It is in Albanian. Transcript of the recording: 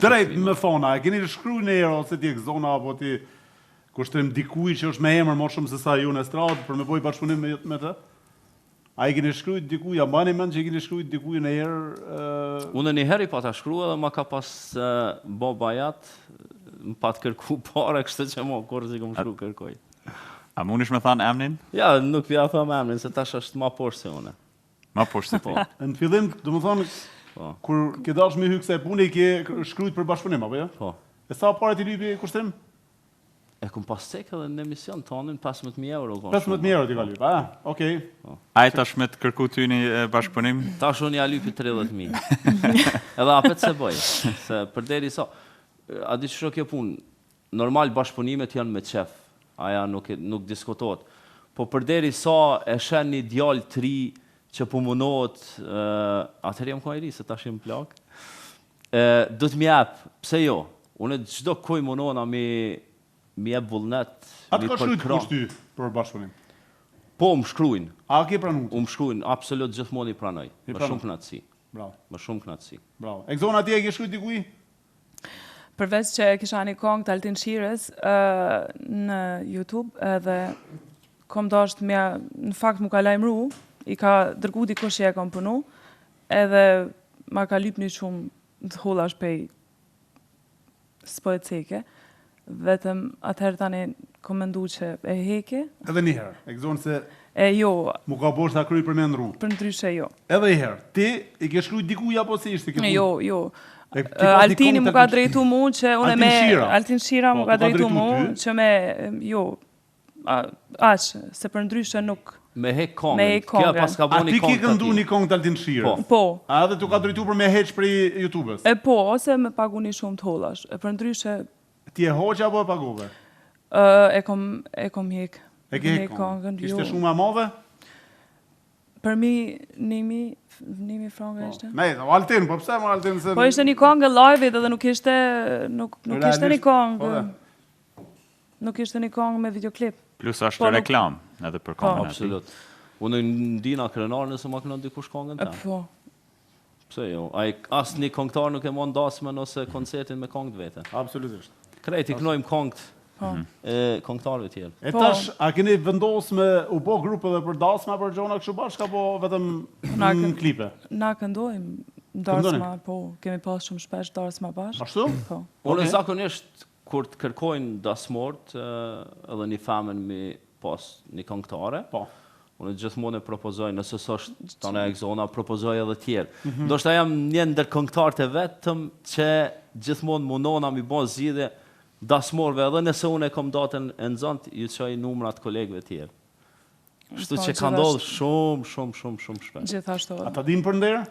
Drejt me thona, e keni shkruaj në herë ose ti zona apo ti kushtrim dikuj që është me emër më shumë se sa ju në stradë për me bëj bashkëpunim me të? A i keni shkruajt dikuj, a mbani mend që i keni shkruajt dikuj në herë? Unë një herë i pa ta shkrua dhe ma ka pas bo bajat, më pa të kërku pare, kështë që mo kur si kom shkru kërkoj. A mundish me thanë emnin? Ja, nuk pja thëm emnin, se tash është ma poshtë se une. Ma poshtë se ti. Në fillim, do më thonë, kur ke dash me hy kësaj pune, i ke shkruajt për bashkëpunim, apo jo? Po. E sa pare ti lypi kushtrim? E kom pas tek edhe në emision tonin 15.000 euro. 15.000 euro ti ka lyp, okej. A i tash me të kërku ty një bashkëpunim? Tash unë ja lypi 30.000. Edhe apet se bëj, se për deri sa, a di që kjo punë, normal bashkëpunimet janë me qef, aja nuk diskutohet, po për deri sa e shen një djallë të ri që po munohet, atëherë jam ka i ri, se tash jem plak, do të mjep, pse jo, unë çdo kuj munona mi e vullnet, A të ka shkruajt kushty për bashkëpunim? Po, më shkruajnë. A ke pranuar? Më shkruajnë, absolut gjithmonë i pranoj. Më shumë knatësi. Bravo. Më shumë knatësi. Bravo. Egzona ti e ke shkruajt dikuj? Përveç që kisha një kong të Altin Shires në YouTube edhe kom dasht në fakt mu ka lajmëru, i ka dërgu dikush që e kom punu, edhe ma ka lyp një shumë të holla shpej s'poetike, vetëm atëherë tani kom mendu që e heke. Edhe një herë, egzonë se jo. Mu ka bosh ta kryj për me ndru. Për ndryshe jo. Edhe një herë, ti i ke shkruajt dikuj apo si ishte kjo punë? Jo. Altini mu ka drejtu mu që une me... Altin Shira mu ka drejtu mu që me... Jo, aq, se për ndryshe nuk... Me hek kongën. Kjo pas ka bo një kongë të ti. A ti ki këndu një kongë të Altin Shira? Po. A edhe tu ka drejtu për me heq për YouTube-ës? Po, ose me pagu një shumë të hollash. Për ndryshe... Ti e hoqë apo e pagove? E kom hek. E ke hek kongën? Ishte shumë a madhe? Për mi, 1.000 franga ishte. Ne, Altin, po pse më Altin se... Po ishte një kongë live edhe nuk ishte një kongë. Nuk ishte një kongë me videoklip. Plus ashtë reklam edhe për kongën ati. Absolut. Unë ndina krenar nëse ma kënon dikush kongën ta. Po. Pse jo? Asë një kongtar nuk e mon dasmen ose koncertin me kongët vete. Absolutisht. Krejt i knojmë kongët e kongtarve tjerë. E tash, a keni vendos me u bo grupe dhe për dasma për gjona kështu bashkë, apo vetëm në klipe? Na këndojmë dasma, po, kemi pas shumë shpesh dasma bashkë. Ashtu? Po. Unë zakonisht, kur të kërkojnë dasmort, edhe një famen mi pas një kongtare, unë gjithmonë e propozoj, nëse s'është tane Egzona, propozoj edhe tjerë. Do shta jam një ndër kongtarët e vetëm që gjithmonë mundona mi bo zgjidhje dasmorve, edhe nëse unë e kom datën e nëzant, ju qoj numrat kolegëve tjerë. Shtu që ka ndodhë shumë shpesh. Gjithashtu. A ta din për ndërë?